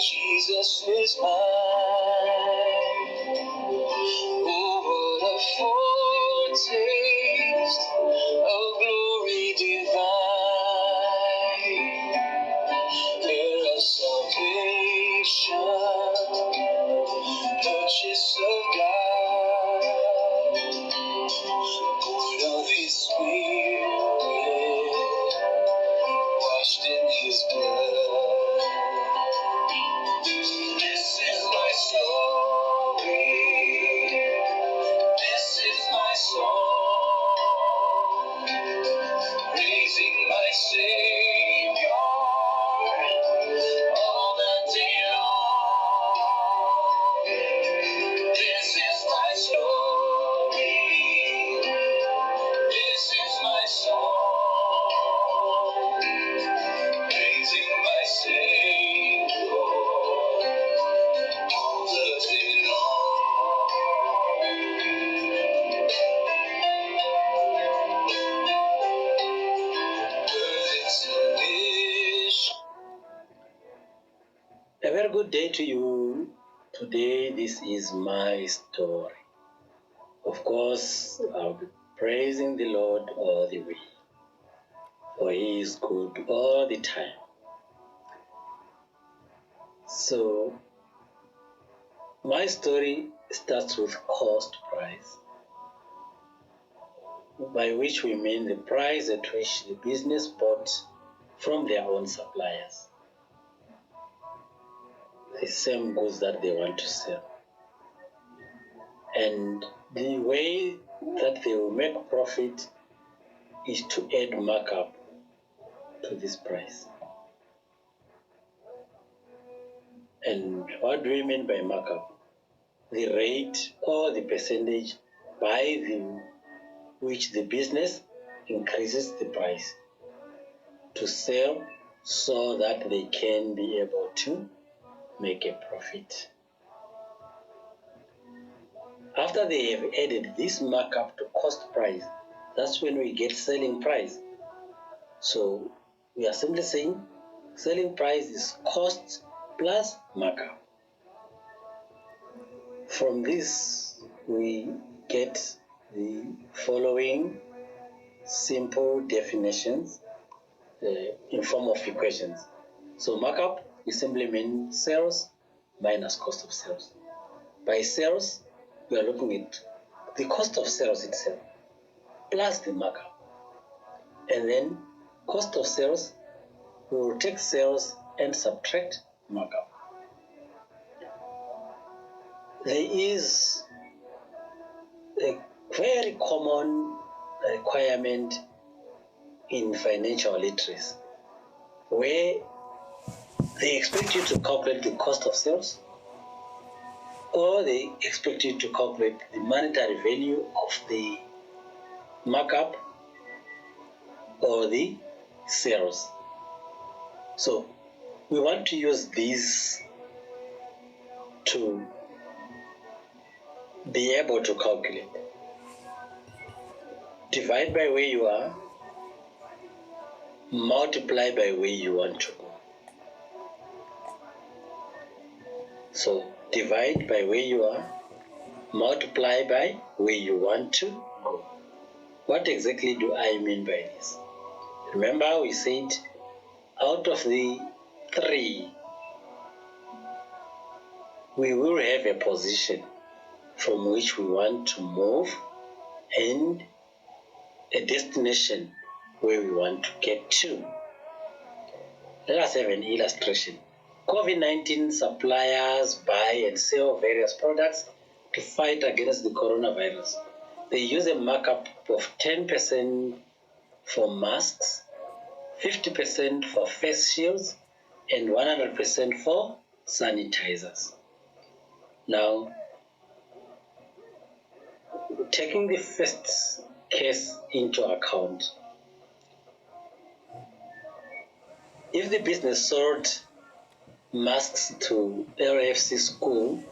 Jesus is mine. Oh, what a foretaste of glory divine, heir of salvation, purchase of God, born of His Spirit, washed in His blood. This is my story. This is my song, praising my Savior all the day long. This is my story. This is my song, praising my Savior all the day long. A very good day to you. Today, this is my story. Of course, I'll be praising the Lord all the way, for He is good all the time. So, my story starts with cost price, by which we mean the price at which the business bought from their own suppliers the same goods that they want to sell. And the way that they will make profit is to add markup to this price. And what do we mean by markup? The rate or the percentage by which the business increases the price to sell so that they can be able to make a profit. After they have added this markup to cost price, that's when we get selling price. So we are simply saying selling price is cost plus markup. From this, we get the following simple definitions in form of equations. So markup, we simply mean sales minus cost of sales. By sales, we are looking at the cost of sales itself plus the markup. And then cost of sales, we will take sales and subtract markup. There is a very common requirement in financial literacy where they expect you to calculate the cost of sales, or they expect you to calculate the monetary value of the markup or the sales. So we want to use these to be able to calculate. Divide by where you are, multiply by where you want to go. So divide by where you are, multiply by where you want to go. What exactly do I mean by this? Remember, we said out of the three, we will have a position from which we want to move and a destination where we want to get to. Let us have an illustration. COVID-19 suppliers buy and sell various products to fight against the coronavirus. They use a markup of 10% for masks, 50% for face shields, and 100% for sanitizers. Now, taking the first case into account, if the business sold masks to LFC school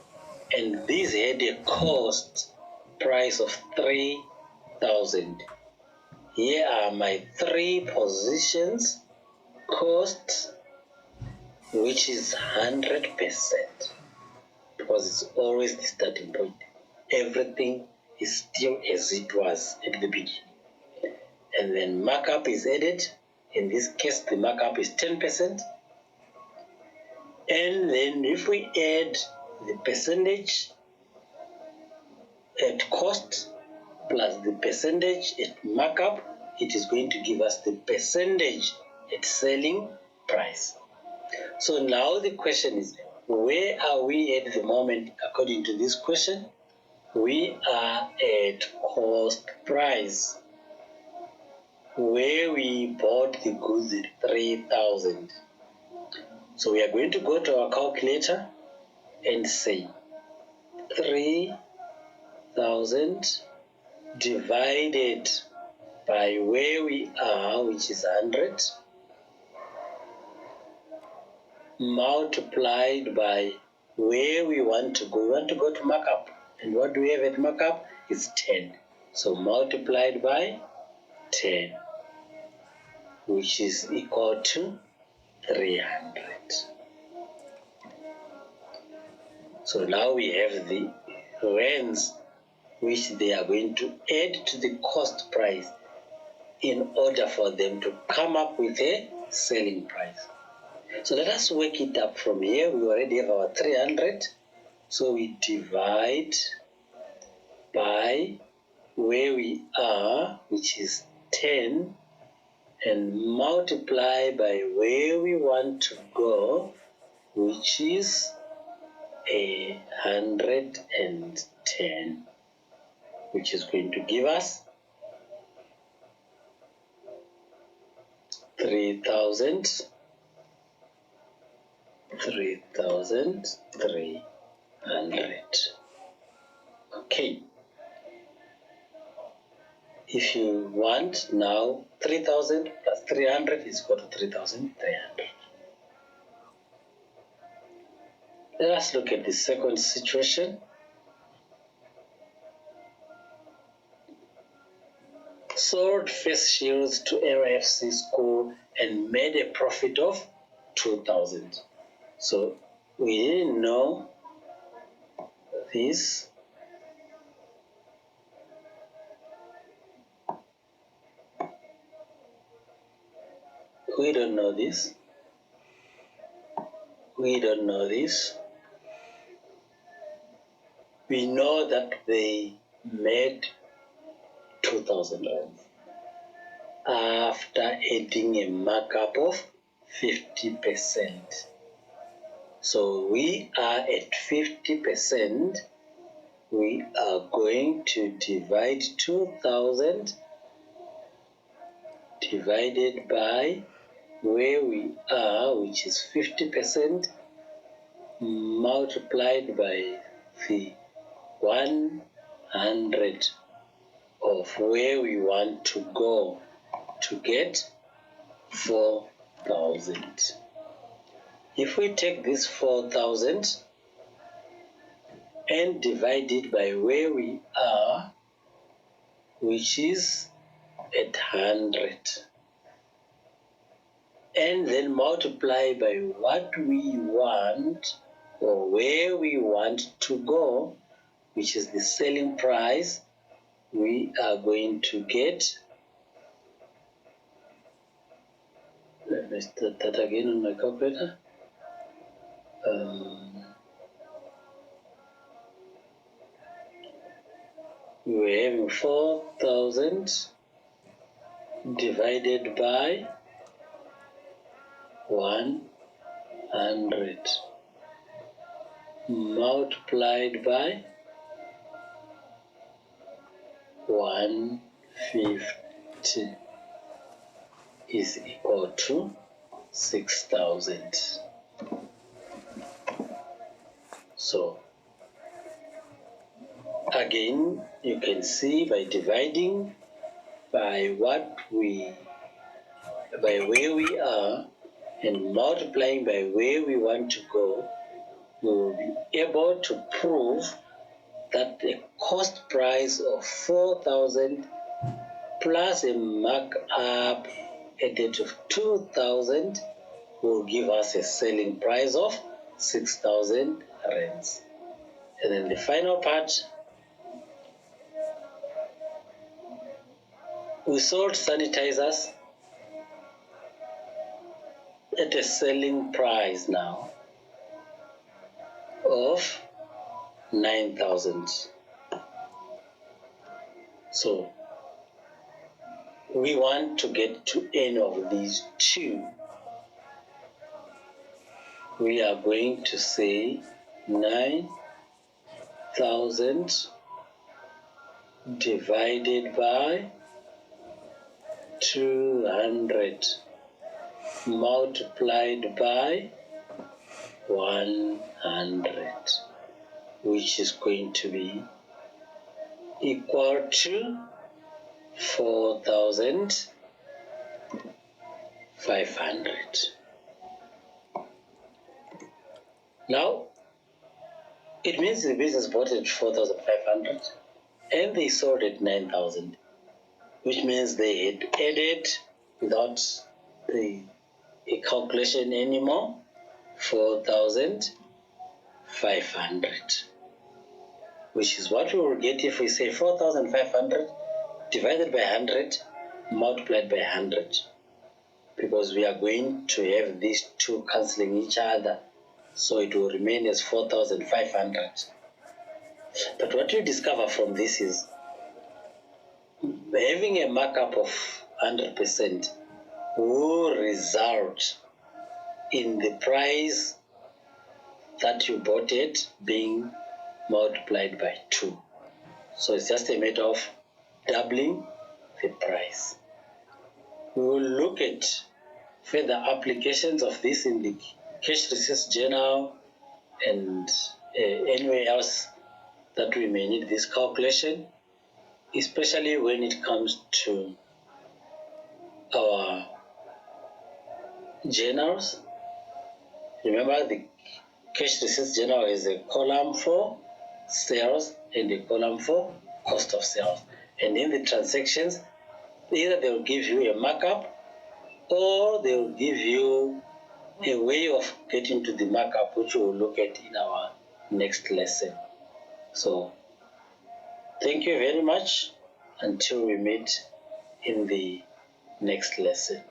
and these had a cost price of 3,000, here are my three positions: cost, which is 100%, because it's always the starting point. Everything is still as it was at the beginning. And then markup is added. In this case, the markup is 10%. And then if we add the percentage at cost plus the percentage at markup, it is going to give us the percentage at selling price. So now the question is, where are we at the moment according to this question? We are at cost price, where we bought the goods at 3,000. So we are going to go to our calculator and say 3,000 divided by where we are, which is 100, multiplied by where we want to go. We want to go to markup. And what do we have at markup? It's 10. So multiplied by 10, which is equal to 300. So now we have the rands which they are going to add to the cost price in order for them to come up with a selling price. So let us work it up from here. We already have our 300. So we divide by where we are, which is 10, and multiply by where we want to go, which is 110, which is going to give us 3,300. Okay. If you want now, 3,000 plus 300 is equal to 3,300. Let us look at the second situation. Sold face shields to LFC school and made a profit of 2,000. So we didn't know this. We don't know this. We don't know this. We know that they made 2,000 rands after adding a markup of 50%. So we are at 50%. We are going to divide 2,000 divided by where we are, which is 50%, multiplied by the 100 of where we want to go to get 4,000. If we take this 4,000 and divide it by where we are, which is at 100, and then multiply by what we want or where we want to go, which is the selling price, we are going to get, let me start that again on my calculator. We're having 4,000 divided by 100 multiplied by 150 is equal to 6,000. So again, you can see by dividing by where we are and multiplying by where we want to go, we will be able to prove that the cost price of 4,000 plus a markup added of 2,000 will give us a selling price of 6,000 rands. And then the final part, we sold sanitizers at a selling price now of 9,000. So we want to get to any of these two. We are going to say 9,000 divided by 200 multiplied by 100, which is going to be equal to 4,500. Now, it means the business bought at 4,500 and they sold at 9,000, which means they had added, without a calculation anymore, 4,500, which is what we will get if we say 4,500 divided by 100 multiplied by 100, because we are going to have these two cancelling each other, so it will remain as 4,500. But what you discover from this is having a markup of 100% will result in the price that you bought it being multiplied by 2. So it's just a matter of doubling the price. We will look at further applications of this in the cash receipts journal and anywhere else that we may need this calculation, especially when it comes to our journals. Remember, the cash receipts journal is a column for sales and a column for cost of sales. And in the transactions, either they will give you a markup or they will give you a way of getting to the markup, which we will look at in our next lesson. So, thank you very much until we meet in the next lesson.